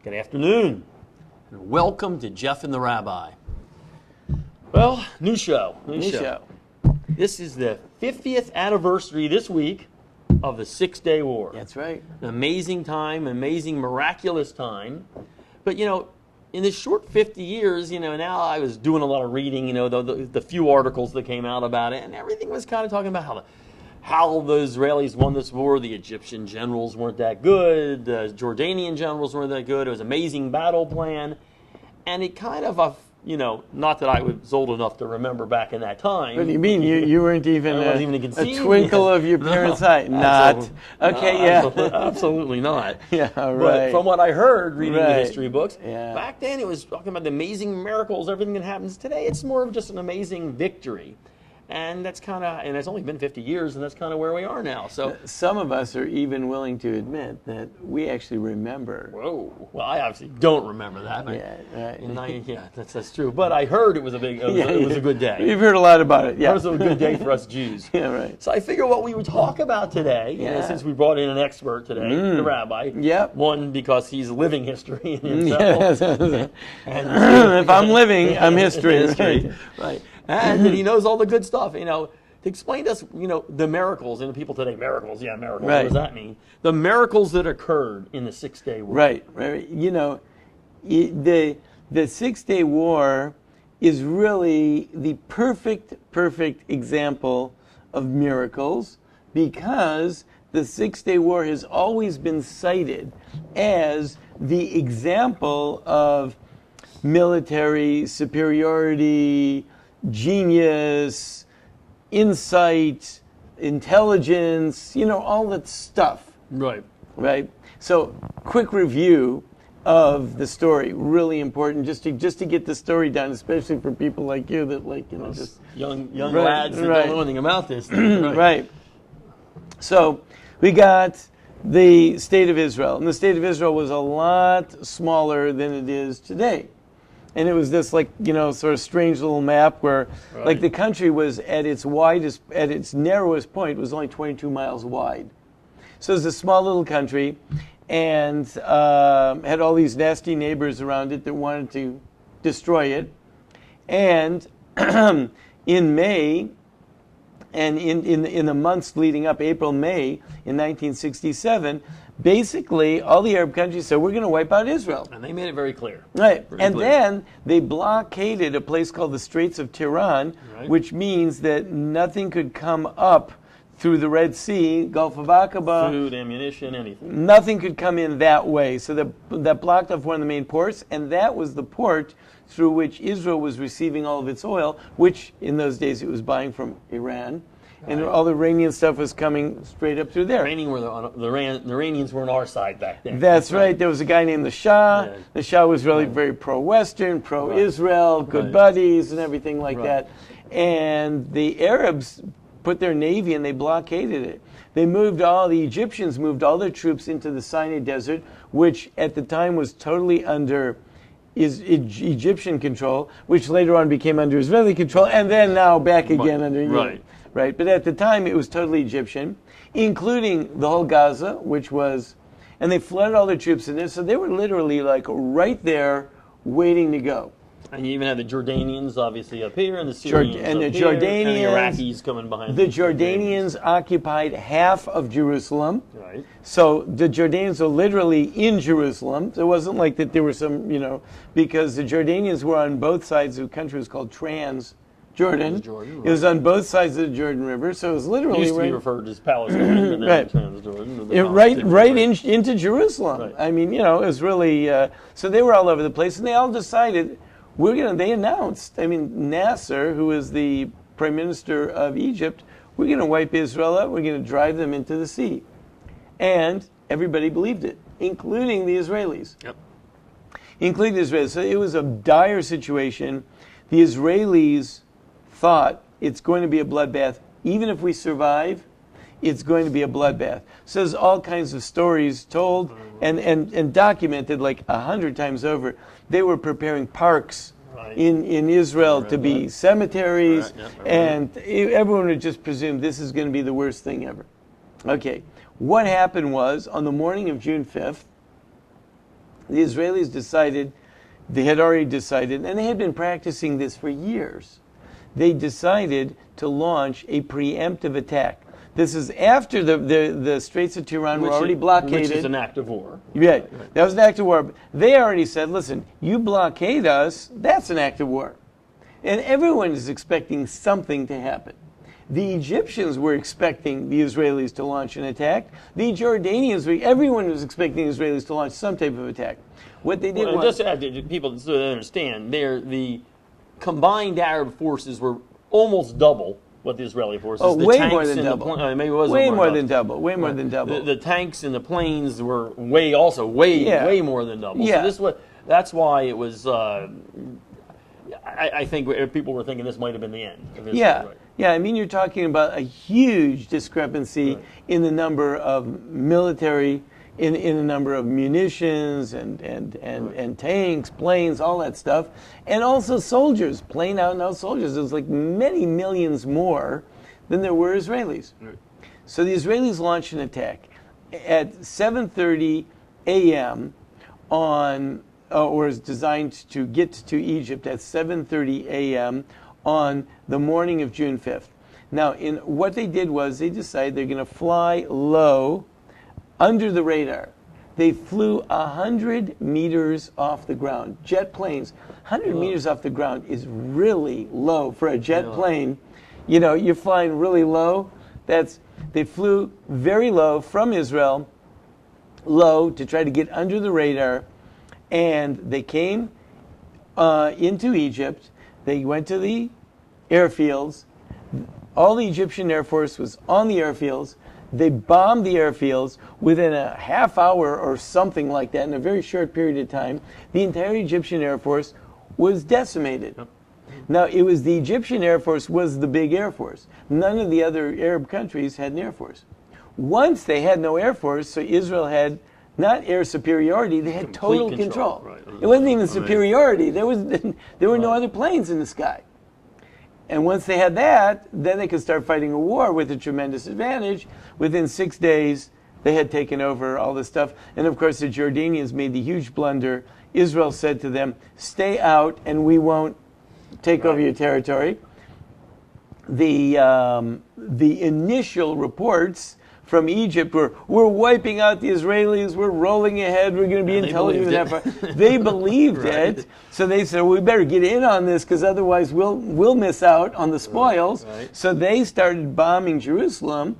Good afternoon, and welcome to Jeff and the Rabbi. Well, new show. This is the 50th anniversary this week of the Six-Day War. That's right. An amazing time, amazing, miraculous time. But, in this short 50 years, now I was doing a lot of reading, the few articles that came out about it, and everything was kind of talking about how the Israelis won this war. The Egyptian generals weren't that good. The Jordanian generals weren't that good. It was an amazing battle plan. And it kind of, not that I was old enough to remember back in that time. What do you mean? You weren't even, a twinkle of your parents' eye? Not. Okay, yeah. Absolutely not. Yeah, right. But from what I heard reading the Right. history books, Yeah. back then it was talking about the amazing miracles, everything that happens. Today it's more of just an amazing victory. And that's and it's only been 50 years, and that's kind of where we are now. So some of us are even willing to admit that we actually remember. whoa. Well, I obviously don't remember that. Yeah, right. That's true. But I heard it was a good day. You've heard a lot about it. Yeah. It was a good day for us Jews. Yeah, right. So I figure what we would talk about today, since we brought in an expert today, the rabbi. Yep. One, because he's living history in himself. Yeah. And If I'm living, I'm history. Right. And that he knows all the good stuff. To explain to us, the miracles, and people today, miracles. Right. What does that mean? The miracles that occurred in the Six-Day War. Right. The Six-Day War is really the perfect example of miracles, because the Six-Day War has always been cited as the example of military superiority, genius, insight, intelligence, all that stuff. Right. Right? So, quick review of the story, really important, just to get the story down, especially for people like you that just young Right, lads that right. don't know anything about this. Right. So, we got the State of Israel, and the State of Israel was a lot smaller than it is today. And it was this sort of strange little map where the country was at its narrowest point, was only 22 miles wide. So it was a small little country, and had all these nasty neighbors around it that wanted to destroy it. And in May, and in the months leading up, April, May, in 1967, basically, all the Arab countries said, we're going to wipe out Israel. And they made it very clear. Right. Then they blockaded a place called the Straits of Tiran, which means that nothing could come up through the Red Sea, Gulf of Aqaba. Food, ammunition, anything. Nothing could come in that way. So that blocked off one of the main ports, and that was the port through which Israel was receiving all of its oil, which in those days it was buying from Iran. And all the Iranian stuff was coming straight up through there. The Iranians were on our side back then. That's right. There was a guy named the Shah. Yeah. The Shah was really very pro-Western, pro-Israel, good buddies, and everything like that. And the Arabs put their navy and they blockaded it. The Egyptians moved all their troops into the Sinai Desert, which at the time was totally under Egyptian control, which later on became under Israeli control, and then now back again under Egypt. Right, but at the time it was totally Egyptian, including the whole Gaza, and they flooded all their troops in there, so they were literally right there waiting to go. And you even had the Jordanians obviously up here, and the Syrians and the Iraqis coming behind. The Jordanians occupied half of Jerusalem. Right. So the Jordanians were literally in Jerusalem. So it wasn't like that there were some, because the Jordanians were on both sides. The country was called Transjordan. It was on both sides of the Jordan River, so it was literally used to be referred as Palestine, and then Transjordan. Right into Jerusalem. Right. I mean, it was really so they were all over the place, and they all decided they announced. I mean, Nasser, who was the prime minister of Egypt, we're going to wipe Israel out. We're going to drive them into the sea, and everybody believed it, including the Israelis. Yep. Including the Israelis. So it was a dire situation. The Israelis thought it's going to be a bloodbath. Even if we survive, it's going to be a bloodbath. So there's all kinds of stories told and documented 100 times over. They were preparing parks in Israel to be cemeteries, and everyone would just presume this is going to be the worst thing ever. Okay, what happened was, on the morning of June 5th, the Israelis decided, they had already decided, and they had been practicing this for years. They decided to launch a preemptive attack. This is after the Straits of Tiran were already blockaded. Which is an act of war. Right. That was an act of war. They already said, listen, you blockade us, that's an act of war. And everyone is expecting something to happen. The Egyptians were expecting the Israelis to launch an attack. The Jordanians, everyone was expecting the Israelis to launch some type of attack. What they did was... Just to add to people so they understand, the combined Arab forces were almost double what the Israeli forces. Oh, the way tanks more than and double. Maybe it was way more than double. Way more than double. The tanks and the planes were way more than double. Yeah. So that's why it was. I think people were thinking this might have been the end. Of Israel, Yeah. right? Yeah, I mean, you're talking about a huge discrepancy in the number of military, in the number of munitions and tanks, planes, all that stuff, and also soldiers, plain out and out soldiers. There's like many millions more than there were Israelis. Right. So the Israelis launched an attack at 7:30 a.m. on, or is designed to get to Egypt at 7:30 a.m. on the morning of June 5th. Now, what they did was they decided they're going to fly low under the radar. They flew 100 meters off the ground. Jet planes, 100 meters off the ground is really low for a jet plane. You know, you're flying really low. They flew very low from Israel, low to try to get under the radar, and they came into Egypt. They went to the airfields. All the Egyptian Air Force was on the airfields. They bombed the airfields within a half hour or something like that in a very short period of time. The entire Egyptian Air Force was decimated. Yep. Now, it was the Egyptian Air Force was the big Air Force. None of the other Arab countries had an Air Force. Once they had no Air Force, so Israel had not air superiority, they had total control. Right. It wasn't even superiority. There were no other planes in the sky. And once they had that, then they could start fighting a war with a tremendous advantage. Within 6 days, they had taken over all this stuff. And of course, the Jordanians made the huge blunder. Israel said to them, stay out and we won't take over your territory. The initial reports from Egypt were, we're wiping out the Israelis, we're rolling ahead, we're going to be intelligent. They believed it, so they said, we better get in on this because otherwise we'll miss out on the spoils. Right. So they started bombing Jerusalem.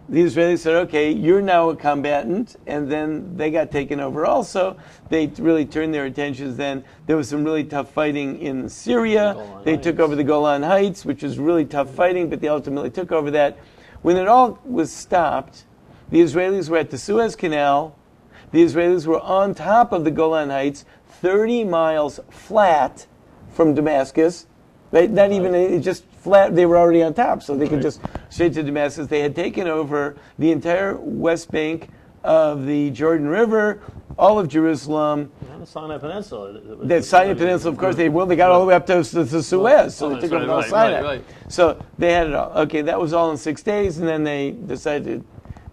The Israelis said, okay, you're now a combatant, and then they got taken over also. They really turned their attentions then. There was some really tough fighting in Syria. They took over the Golan Heights, which was really tough fighting, but they ultimately took over that. When it all was stopped, the Israelis were at the Suez Canal. The Israelis were on top of the Golan Heights, 30 miles flat from Damascus. Right? Not even, just flat, they were already on top, so they could just straight to Damascus. They had taken over the entire west bank of the Jordan River, all of Jerusalem. The Sinai Peninsula. The Sinai Peninsula, of course, they got all the way up to the Suez, so they took over all Sinai. Right. So they had it all. Okay, that was all in 6 days, and then they decided to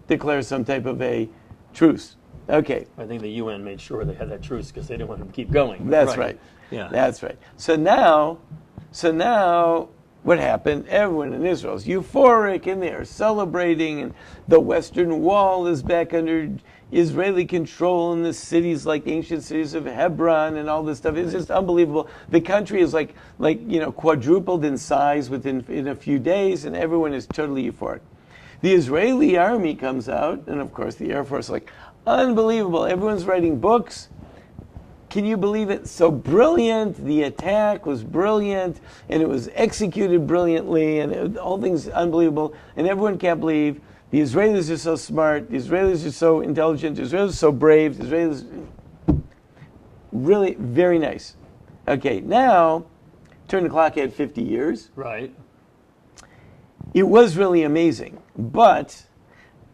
declare some type of a truce. Okay. I think the UN made sure they had that truce because they didn't want them to keep going. That's right. Yeah. That's right. So now, what happened? Everyone in Israel is euphoric, and they are celebrating, and the Western Wall is back under Israeli control, and the cities like the ancient cities of Hebron and all this stuff. It's just unbelievable. The country is like quadrupled in size in a few days, and everyone is totally euphoric. The Israeli army comes out, and of course the Air Force, like, unbelievable. Everyone's writing books. Can you believe it? So brilliant. The attack was brilliant, and it was executed brilliantly, and all things unbelievable. And everyone can't believe the Israelis are so smart. The Israelis are so intelligent. The Israelis are so brave. The Israelis, really very nice. Okay, now turn the clock ahead 50 years. Right. It was really amazing, but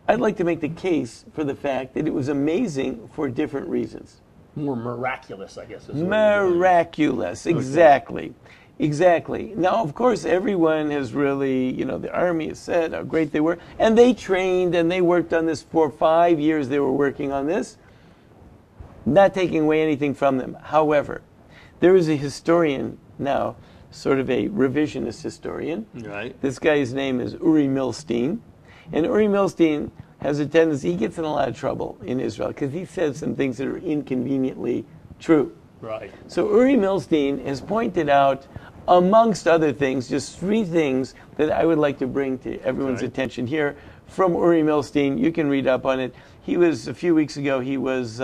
I'd like to make the case for the fact that it was amazing for different reasons. More miraculous, I guess. Miraculous, exactly. Exactly. Now, of course, everyone has really, the army has said how great they were, and they trained and they worked on this for 5 years. They were working on this. not taking away anything from them. However, there is a historian now, sort of a revisionist historian. Right. This guy's name is Uri Milstein. And Uri Milstein has a tendency, he gets in a lot of trouble in Israel because he says some things that are inconveniently true. Right. So Uri Milstein has pointed out, amongst other things, just 3 things that I would like to bring to everyone's attention here from Uri Milstein. You can read up on it. He was, a few weeks ago, he was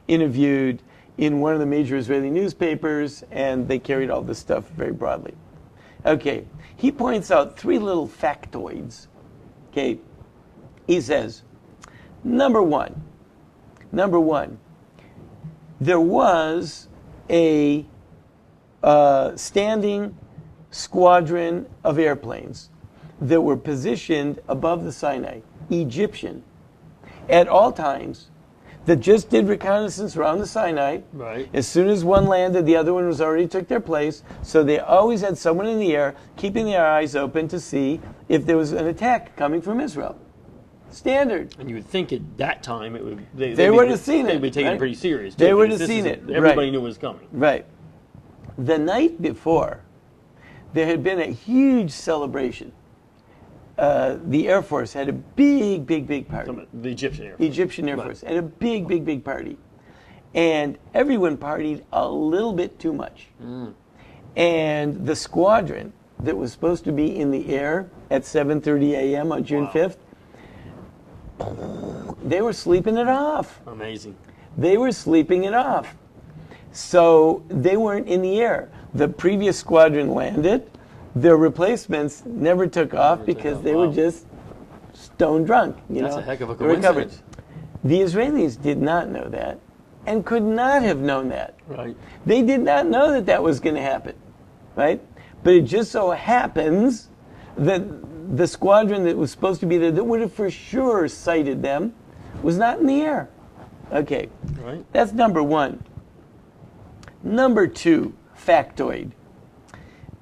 interviewed in one of the major Israeli newspapers, and they carried all this stuff very broadly. Okay, he points out 3 little factoids. Okay, he says, number one, there was a standing squadron of airplanes that were positioned above the Sinai, Egyptian, at all times, that just did reconnaissance around the Sinai. Right. As soon as one landed, the other one was already took their place. So they always had someone in the air keeping their eyes open to see if there was an attack coming from Israel. Standard. And you would think at that time it would They would have seen it, They'd be taking right? it pretty serious. They too, would because have this seen is it, Everybody right. knew it was coming. Right. The night before, there had been a huge celebration. The Air Force had a big party. The Egyptian Air Force. Egyptian Air Force had a big party. And everyone partied a little bit too much. And the squadron that was supposed to be in the air at 7:30 a.m. on June 5th, they were sleeping it off. Amazing. They were sleeping it off. So they weren't in the air. The previous squadron landed. Their replacements never took off because they were just stone drunk. That's a heck of a They were covered. coincidence. The Israelis did not know that and could not have known that. Right. They did not know that that was going to happen, right? But it just so happens that the squadron that was supposed to be there, that would have for sure sighted them, was not in the air. Okay, Right. that's number one. Number 2, factoid.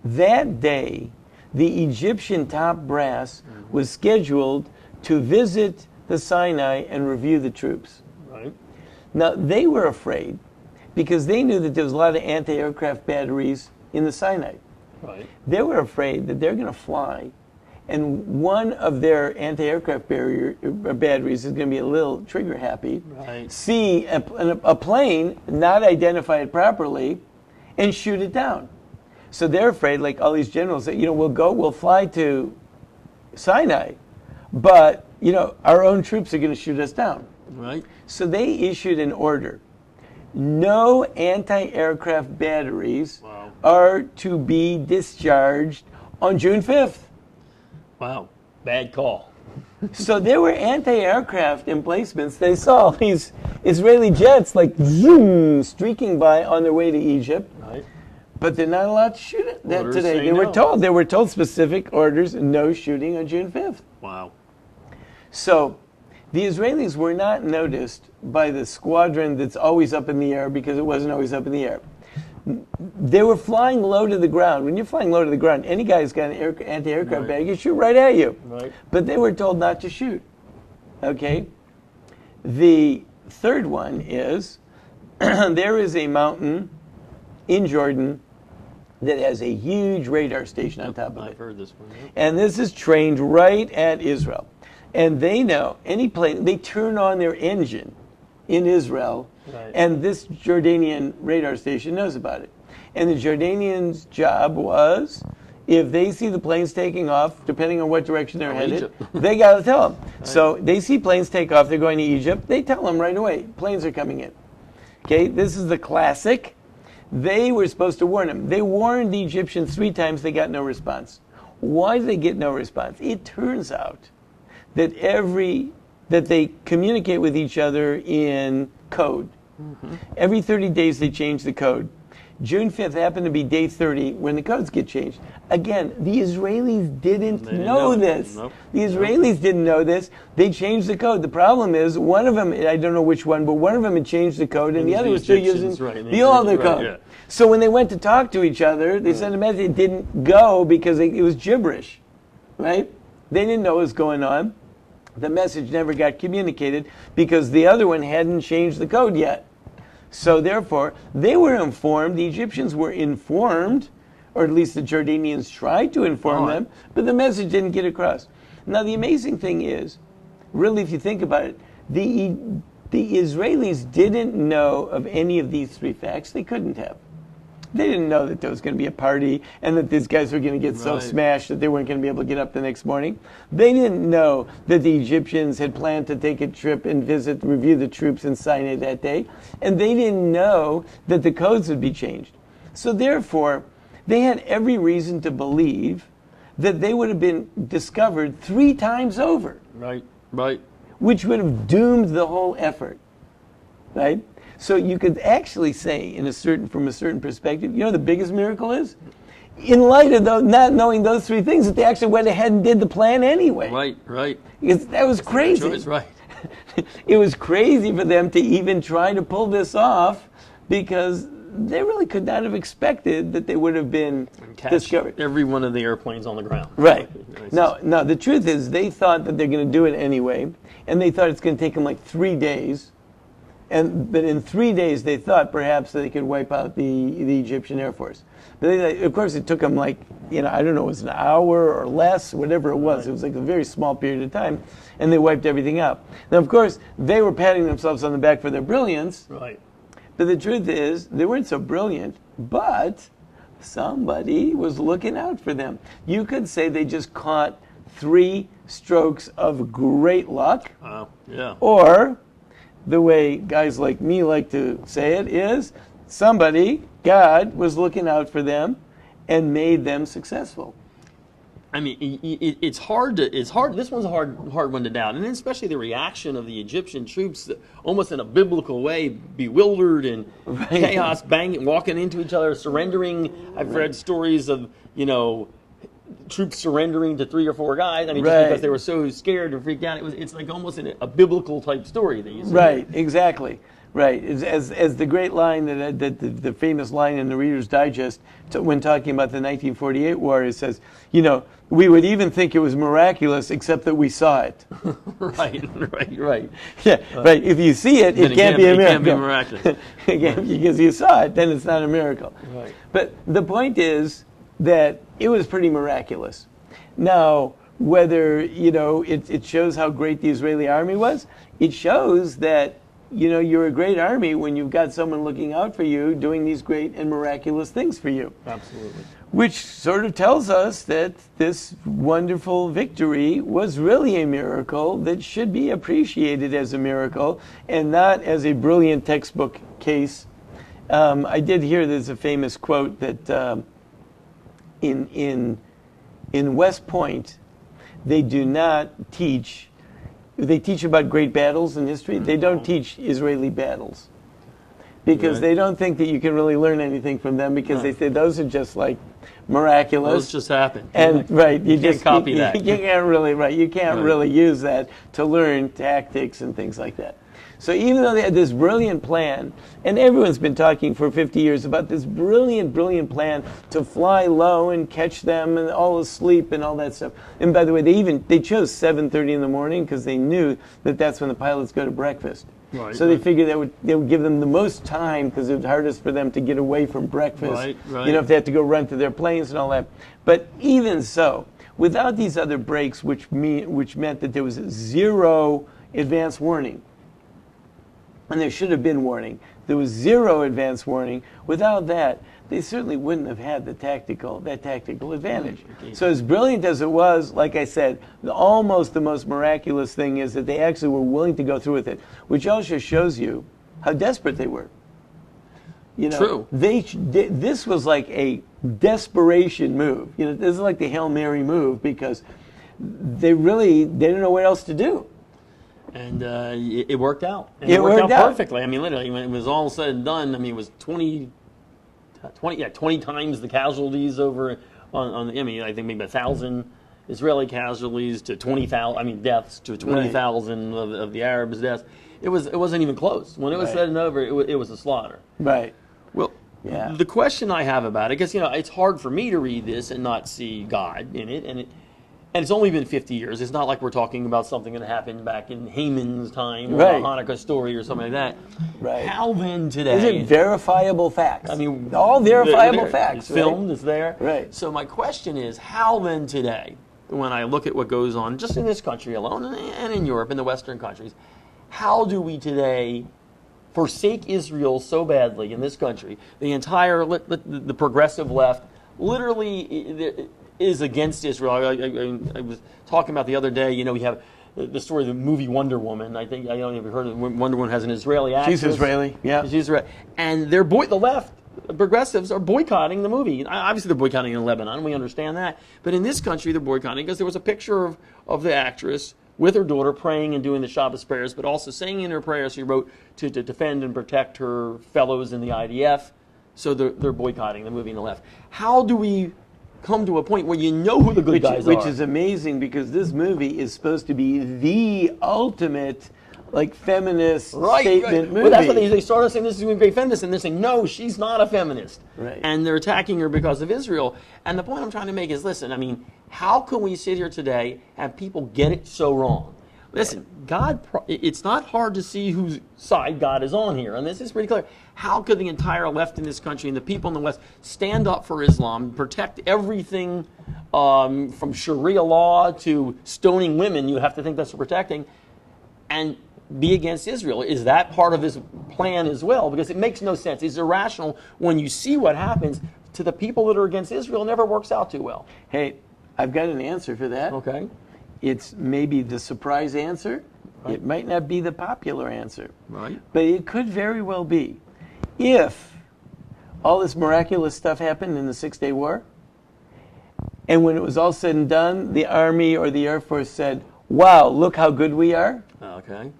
That day, the Egyptian top brass was scheduled to visit the Sinai and review the troops. Right. Now, they were afraid because they knew that there was a lot of anti-aircraft batteries in the Sinai. Right. They were afraid that they're going to fly, and one of their anti-aircraft batteries is going to be a little trigger happy, Right. see a plane, not identify it properly, and shoot it down. So they're afraid, like all these generals, that, we'll fly to Sinai, but, our own troops are going to shoot us down. Right. So they issued an order. No anti-aircraft batteries Wow. are to be discharged on June 5th. Wow. Bad call. So there were anti-aircraft emplacements. They saw these Israeli jets like zoom streaking by on their way to Egypt, Right. but they're not allowed to shoot it that Orders today. say They were no. told. They were told specific orders: no shooting on June 5th. Wow. So the Israelis were not noticed by the squadron that's always up in the air because it wasn't always up in the air. They were flying low to the ground. When you're flying low to the ground, any guy who's got an anti-aircraft Right. bag can shoot right at you. Right. But they were told not to shoot. Okay? The third one is there is a mountain in Jordan that has a huge radar station on top of it. I've heard this one. Yep. And this is trained right at Israel. And they know any plane, they turn on their engine in Israel, Right. and this Jordanian radar station knows about it. And the Jordanians' job was, if they see the planes taking off, depending on what direction they're headed, Egypt. they got to tell them. So they see planes take off, they're going to Egypt, they tell them right away, planes are coming in. Okay, this is the classic. They were supposed to warn them. They warned the Egyptians 3 times, they got no response. Why did they get no response? It turns out that they communicate with each other in code. Every 30 days they change the code. June 5th happened to be day 30 when the codes get changed. Again, the Israelis didn't They didn't know know. this. Nope. The Israelis didn't know this. They changed the code. The problem is one of them, I don't know which one, but one of them had changed the code and the other The was still Egyptians, using right, the older right, code. yeah. So when they went to talk to each other, they sent a message. It didn't go because it was gibberish, right? They didn't know what was going on. The message never got communicated because the other one hadn't changed the code yet. So therefore, they were informed, the Egyptians were informed, or at least the Jordanians tried to inform them, but the message didn't get across. Now the amazing thing is, really if you think about it, the Israelis didn't know of any of these three facts. They couldn't have. They didn't know that there was going to be a party and that these guys were going to get so smashed that they weren't going to be able to get up the next morning. They didn't know that the Egyptians had planned to take a trip and visit, review the troops in Sinai that day. And they didn't know that the codes would be changed. So therefore, they had every reason to believe that they would have been discovered 3 times over. Right, right. Which would have doomed the whole effort, right? So you could actually say, from a certain perspective, you know, the biggest miracle is, in light of not knowing those 3 things, that they actually went ahead and did the plan anyway. Right, right. Because that was crazy. That's right. It was crazy for them to even try to pull this off, because they really could not have expected that they would have been discovered. Every one of the airplanes on the ground. Right. No, the truth is they thought that they're going to do it anyway, and they thought it's going to take them like 3 days. But in 3 days, they thought perhaps that they could wipe out the Egyptian Air Force. But of course, it took them like, I don't know, it was an hour or less, whatever it was. It was like a very small period of time, and they wiped everything out. Now, of course, they were patting themselves on the back for their brilliance. Right. But the truth is, they weren't so brilliant, but somebody was looking out for them. You could say they just caught 3 strokes of great luck. Yeah. Or, the way guys like me like to say it is, God was looking out for them and made them successful. I mean, it's hard. This one's a hard one to doubt, and then especially the reaction of the Egyptian troops, almost in a biblical way, bewildered and chaos, banging, walking into each other, surrendering. I've read stories of troops surrendering to 3 or 4 guys. I mean, just because they were so scared and freaked out. It's like almost a biblical type story that you see. Right. Exactly. Right, as the great line that the famous line in the Reader's Digest when talking about the 1948 war, it says, we would even think it was miraculous except that we saw it. Right. Yeah, right. If you see it, it can't be a miracle. It can't be miraculous. Because you saw it, then it's not a miracle. Right. But the point is that it was pretty miraculous. Now, whether it shows how great the Israeli army was, it shows that. You're a great army when you've got someone looking out for you, doing these great and miraculous things for you. Absolutely. Which sort of tells us that this wonderful victory was really a miracle that should be appreciated as a miracle and not as a brilliant textbook case. I did hear there's a famous quote that in West Point, they do not teach. They teach about great battles in history. They don't teach Israeli battles because they don't think that you can really learn anything from them because they say those are just like miraculous. Those just happen. And you can't just copy that. You can't really You can't really use that to learn tactics and things like that. So even though they had this brilliant plan, and everyone's been talking for 50 years about this brilliant plan to fly low and catch them and all asleep and all that stuff. And by the way, they chose 7:30 in the morning because they knew that that's when the pilots go to breakfast. Right, so they figured they would give them the most time because it was hardest for them to get away from breakfast. Right. If they had to go run to their planes and all that. But even so, without these other breaks, which meant that there was 0 advance warning, and there should have been warning. There was 0 advance warning. Without that, they certainly wouldn't have had that tactical advantage. So as brilliant as it was, like I said, almost the most miraculous thing is that they actually were willing to go through with it, which also shows you how desperate they were. True. This was like a desperation move. This is like the Hail Mary move because they didn't know what else to do. And it worked out. And it worked out perfectly. I mean, literally, when it was all said and done, it was 20 times the casualties over on I think maybe 1,000 Israeli casualties to 20,000, deaths to 20,000 of the Arabs' deaths. It wasn't even close. When it was said and over, it was a slaughter. Right. Well, the question I have about it, because, it's hard for me to read this and not see God in it, and And it's only been 50 years. It's not like we're talking about something that happened back in Haman's time or Right. a Hanukkah story or something like that. Right. How then today? Is it verifiable facts? I mean, all verifiable there. facts. It's filmed, it's there. Right. So my question is, how then today, when I look at what goes on just in this country alone and in Europe, in the Western countries, how do we today forsake Israel so badly in this country? The entire, the progressive left literally is against Israel. I was talking about the other day, you know, we have the story of the movie Wonder Woman. I don't know if you've heard of it. Wonder Woman has an Israeli actress. She's Israeli, yeah. She's Israeli. And the left, progressives, are boycotting the movie. Obviously, they're boycotting in Lebanon. We understand that. But in this country, they're boycotting because there was a picture of the actress with her daughter praying and doing the Shabbos prayers, but also saying in her prayers she wrote to defend and protect her fellows in the IDF. So they're boycotting the movie in the left. How do we come to a point where you know who the good guys are? Which is amazing because this movie is supposed to be the ultimate, like, feminist statement movie. Well, that's what they started saying, this is a great feminist, and they're saying, no, she's not a feminist. Right. And they're attacking her because of Israel. And the point I'm trying to make is, listen, I mean, how can we sit here today and people get it so wrong? Listen, God, it's not hard to see whose side God is on here, and this is pretty clear. How could the entire left in this country and the people in the West stand up for Islam, protect everything from Sharia law to stoning women? You have to think that's protecting, and be against Israel. Is that part of his plan as well? Because it makes no sense. It's irrational when you see what happens to the people that are against Israel. It never works out too well. Hey, I've got an answer for that. Okay. It's maybe the surprise answer. Right. It might not be the popular answer. Right. But it could very well be. If all this miraculous stuff happened in the 6-Day War, and when it was all said and done, the Army or the Air Force said, wow, look how good we are. Okay.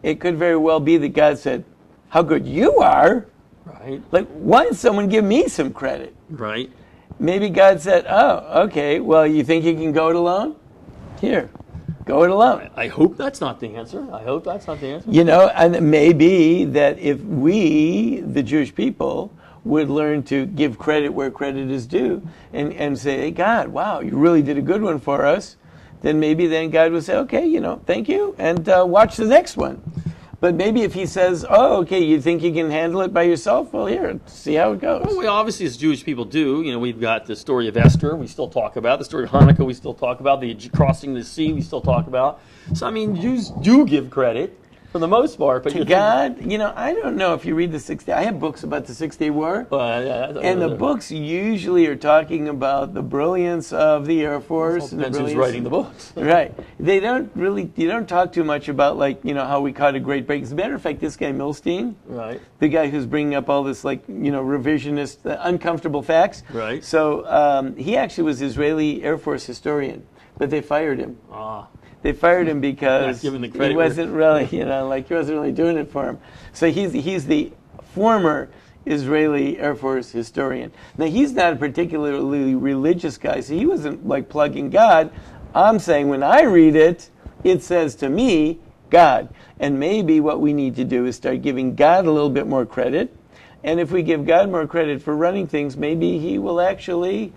It could very well be that God said, how good you are. Right. Like, why did someone give me some credit? Right. Maybe God said, oh, okay, well, you think you can go it alone? Here, go it alone. I hope that's not the answer. I hope that's not the answer. You know, and it may be that if we, the Jewish people, would learn to give credit where credit is due and say, hey, God, wow, you really did a good one for us, then maybe then God would say, okay, you know, thank you, and watch the next one. But maybe if he says, oh, okay, you think you can handle it by yourself? Well, here, see how it goes. Well, we obviously, as Jewish people do, you know, we've got the story of Esther, we still talk about. The story of Hanukkah, we still talk about. The crossing the sea, we still talk about. So, I mean, Jews do give credit for the most part. But to God, you know, I don't know if you read the 6 Day. I have books about the 6-Day War. And the books usually are talking about the brilliance of the Air Force. And who's writing the books. Right. They don't really, you don't talk too much about, like, you know, how we caught a great break. As a matter of fact, this guy Milstein, right, the guy who's bringing up all this, like, you know, revisionist, uncomfortable facts. Right. So he actually was Israeli Air Force historian, but they fired him. They fired him because he wasn't really, you know, like he wasn't really doing it for him. So he's the former Israeli Air Force historian. Now, he's not a particularly religious guy, so he wasn't like plugging God. I'm saying when I read it, it says to me, God. And maybe what we need to do is start giving God a little bit more credit. And if we give God more credit for running things, maybe he will actually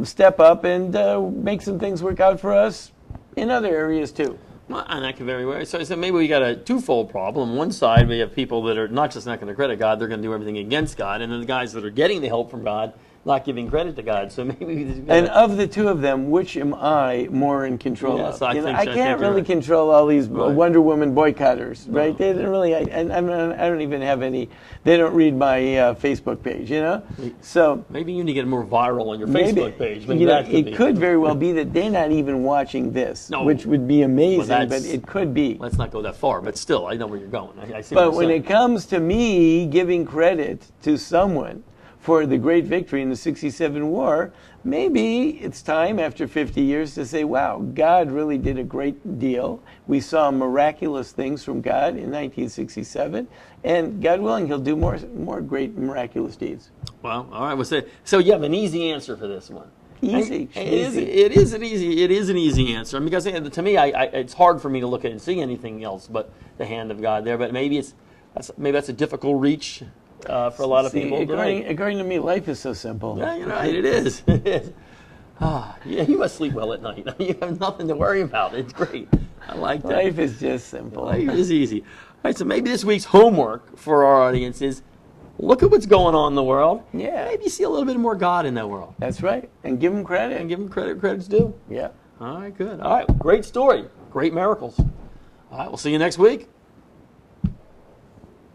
step up and make some things work out for us in other areas too. Well, and that can very well. So maybe we got a twofold problem. One side, we have people that are not just not going to credit God, they're going to do everything against God. And then the guys that are getting the help from God, not giving credit to God. So maybe. And of the two of them, which am I more in control of? I can't really control all these Wonder Woman boycotters, right? They don't really. I don't even have any. They don't read my Facebook page, you know. So maybe you need to get more viral on your Facebook page. Maybe you know, it could very well be that they're not even watching this, which would be amazing. But it could be. Let's not go that far. But still, I know where you're going. I see. But when it comes to me giving credit to someone for the great victory in the 67 war, maybe it's time after 50 years to say, wow, God really did a great deal. We saw miraculous things from God in 1967, and God willing, he'll do more great miraculous deeds. Well, all right. Well, so you have an easy answer for this one. Easy. It is an easy answer. Because to me, it's hard for me to look at and see anything else but the hand of God there. But maybe that's a difficult reach. For a lot of people. According to me, life is so simple. Yeah, you're right. It is. Yeah, you must sleep well at night. You have nothing to worry about. It's great. I like that. Life is just simple. Life is easy. All right, so maybe this week's homework for our audience is look at what's going on in the world. Yeah. Maybe see a little bit more God in that world. That's right. And give them credit. And give them credit's due. Yeah. All right, good. All right, great story. Great miracles. All right, we'll see you next week.